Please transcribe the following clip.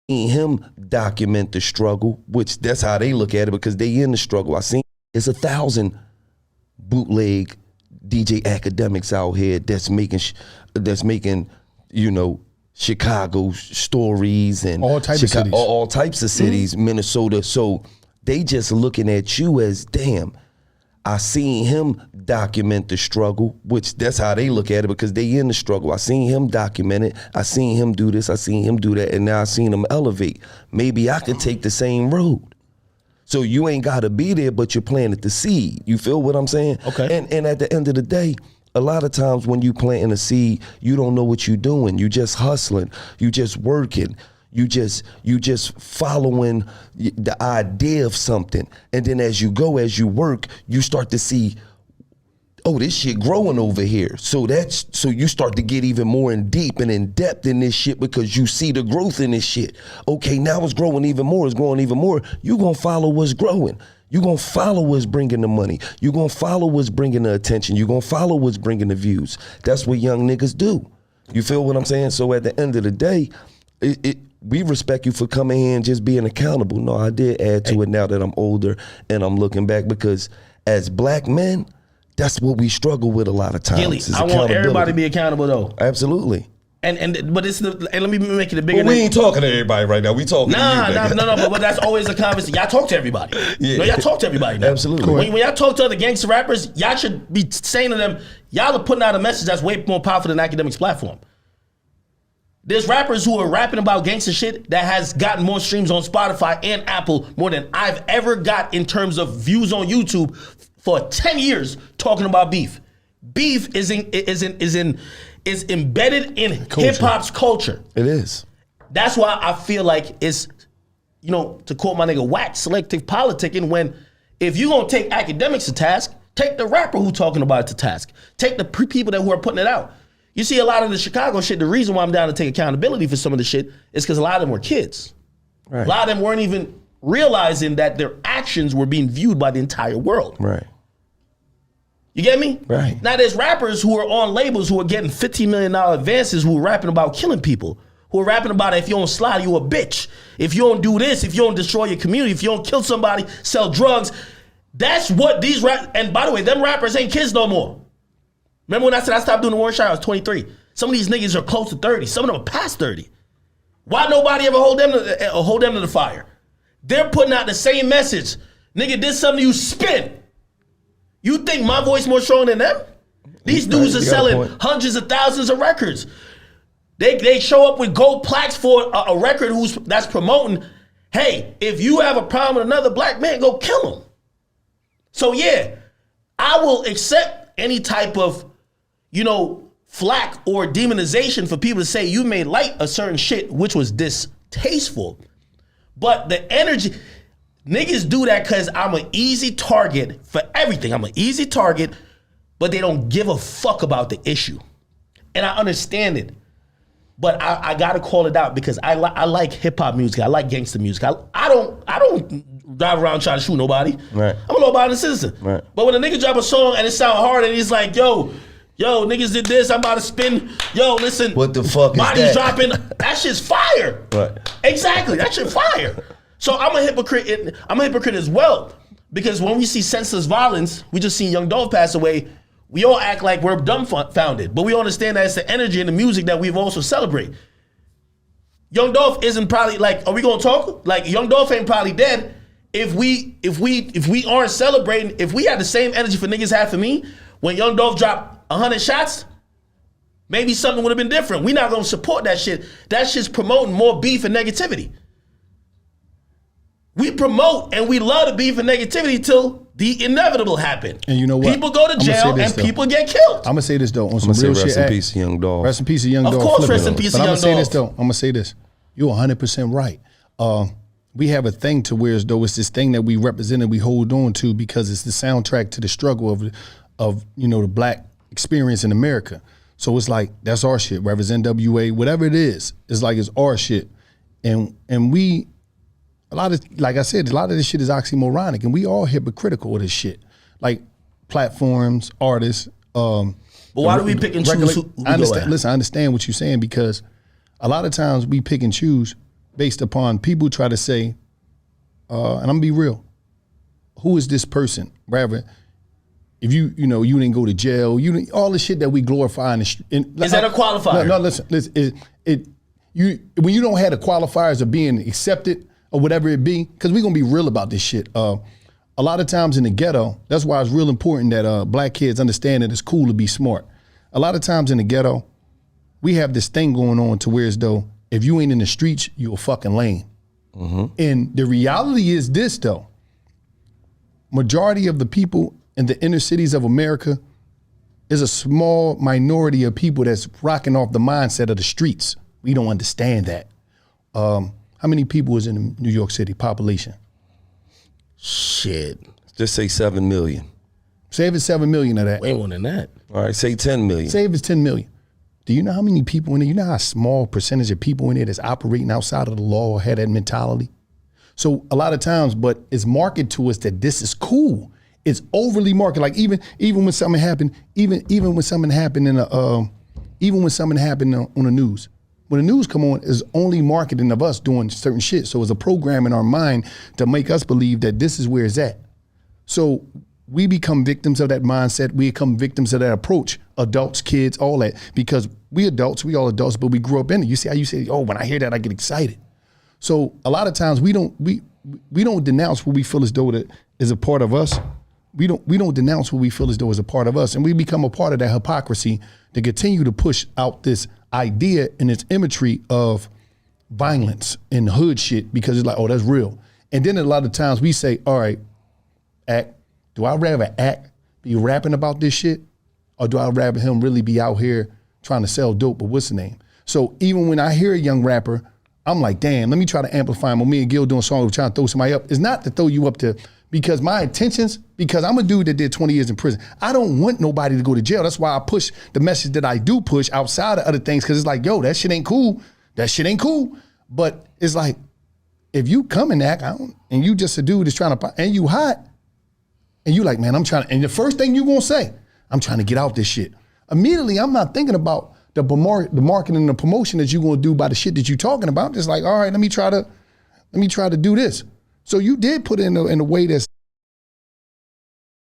him document the struggle, which that's how they look at it because they in the struggle. I seen there's 1,000 bootleg DJ Akademiks out here that's making, you know, Chicago stories and all types of cities. All types of cities, Minnesota. So they just looking at you as, damn, I seen him document the struggle, which that's how they look at it because they in the struggle. I seen him document it. I seen him do this. I seen him do that. And now I seen him elevate. Maybe I could take the same road. So you ain't got to be there, but you're planting the seed. You feel what I'm saying? Okay. And at the end of the day, a lot of times when you planting a seed, you don't know what you're doing. You just hustling. You just working. You just following the idea of something. And then as you go, as you work, you start to see, oh, this shit growing over here. So you start to get even more in deep and in depth in this shit because you see the growth in this shit. Okay, now it's growing even more. It's growing even more. You gonna follow what's growing. You gonna follow what's bringing the money. You gonna follow what's bringing the attention. You gonna follow what's bringing the views. That's what young niggas do. You feel what I'm saying? So at the end of the day, we respect you for coming here and just being accountable. No, I did add to it now that I'm older and I'm looking back because as black men, that's what we struggle with a lot of times. Gilly, I want everybody to be accountable though. Absolutely. But it's and let me make it a bigger. Well, we ain't talking to everybody right now. We talking to you. No. But that's always a conversation. Y'all talk to everybody. Yeah. No, y'all talk to everybody now. Absolutely. When y'all talk to other gangster rappers, y'all should be saying to them, y'all are putting out a message that's way more powerful than Akademiks' platform. There's rappers who are rapping about gangster shit that has gotten more streams on Spotify and Apple more than I've ever got in terms of views on YouTube for 10 years talking about beef. Beef is embedded in hip hop's culture. It is. That's why I feel like it's, you know, to quote my nigga Wack, selective politicking when if you gonna take Akademiks to task, take the rapper who talking about it to task. Take the people who are putting it out. You see a lot of the Chicago shit, the reason why I'm down to take accountability for some of the shit is because a lot of them were kids. Right. A lot of them weren't even realizing that their actions were being viewed by the entire world. Right. You get me? Right. Now there's rappers who are on labels who are getting $15 million advances who are rapping about killing people. Who are rapping about if you don't slide, you a bitch. If you don't do this, if you don't destroy your community, if you don't kill somebody, sell drugs. That's what these and by the way, them rappers ain't kids no more. Remember when I said I stopped doing the war shot, I was 23. Some of these niggas are close to 30. Some of them are past 30. Why nobody ever hold them to the fire? They're putting out the same message. Nigga did something you spin. You think my voice more strong than them? These dudes are selling hundreds of thousands of records. They show up with gold plaques for a record that's promoting, hey, if you have a problem with another black man, go kill him. So yeah, I will accept any type of, you know, flack or demonization for people to say you made light of certain shit, which was distasteful. But the energy, niggas do that because I'm an easy target for everything. I'm an easy target, but they don't give a fuck about the issue. And I understand it. But I gotta call it out because I like hip hop music. I like gangster music. I don't drive around trying to shoot nobody. Right. I'm a law-abiding citizen. Right. But when a nigga drop a song and it sound hard and he's like, yo, niggas did this, I'm about to spin. Yo, listen. What the fuck is bodies that? dropping. That shit's fire. Right. Exactly. That shit fire. So I'm a hypocrite. I'm a hypocrite as well because when we see senseless violence, we just seen Young Dolph pass away. We all act like we're dumbfounded, but we understand that it's the energy and the music that we've also celebrate. Young Dolph isn't probably like, are we gonna talk? Like Young Dolph ain't probably dead. If we aren't celebrating, if we had the same energy for niggas had for me, when Young Dolph dropped 100 shots, maybe something would have been different. We not gonna support that shit. That shit's promoting more beef and negativity. We promote and we love the beef and negativity till the inevitable happen. And you know what? People go to jail and people get killed. I'm gonna say this though on some real shit. Rest in peace, Young Dolph. Rest in peace, Young Dolph. Of course, rest in peace, Young Dolph. I'm gonna say this though. I'm gonna say this. You're 100% right. We have a thing to where as though it's this thing that we represent and we hold on to because it's the soundtrack to the struggle of you know the black experience in America. So it's like that's our shit. Whether it's NWA, whatever it is, it's like it's our shit, and we. A lot of, like I said, a lot of this shit is oxymoronic, and we all hypocritical of this shit. Like platforms, artists. But why do we pick and choose who I understand what you're saying because a lot of times we pick and choose based upon people try to say, and I'm gonna be real, who is this person? Rather, if you didn't go to jail, all the shit that we glorify is that a qualifier? No, listen, when you don't have the qualifiers of being accepted or whatever it be, because we're gonna be real about this shit. A lot of times in the ghetto, that's why it's real important that black kids understand that it's cool to be smart. A lot of times in the ghetto, we have this thing going on to where as though if you ain't in the streets, you a fucking lame. And the reality is this though, majority of the people in the inner cities of America is a small minority of people that's rocking off the mindset of the streets. We don't understand that. How many people is in the New York City population? Shit. Just say 7 million. Say if it's 7 million of that. Way more than that. All right, say 10 million. Say if it's 10 million. Do you know how many people in there? You know how small percentage of people in there that's operating outside of the law or had that mentality? So a lot of times, but it's marketed to us that this is cool. It's overly marketed. Like even when something happened, even when something happened on the news. When the news come on, is only marketing of us doing certain shit. So it's a program in our mind to make us believe that this is where it's at. So we become victims of that mindset. We become victims of that approach. Adults, kids, all that. Because we all adults, but we grew up in it. You see how you say, oh, when I hear that, I get excited. So a lot of times we don't denounce what we feel as though that is a part of us. We don't denounce what we feel as though is a part of us. And we become a part of that hypocrisy to continue to push out this idea and its imagery of violence and hood shit because it's like, oh, that's real. And then a lot of times we say, all right, do I rather be rapping about this shit, or do I rather him really be out here trying to sell dope, or what's the name? So even when I hear a young rapper, I'm like, damn, let me try to amplify him. When me and Gil doing a song, we're trying to throw somebody up. It's not to throw you up to, because my intentions, because I'm a dude that did 20 years in prison. I don't want nobody to go to jail. That's why I push the message that I do push outside of other things, because it's like, yo, that shit ain't cool. That shit ain't cool. But it's like, if you come and act out and you just a dude that's trying to, and you hot, and you like, man, I'm trying to, and the first thing you gonna say, I'm trying to get out this shit. Immediately, I'm not thinking about the marketing and the promotion that you gonna do by the shit that you talking about. Just like, all right, let me try to do this. So you did put it in a way that's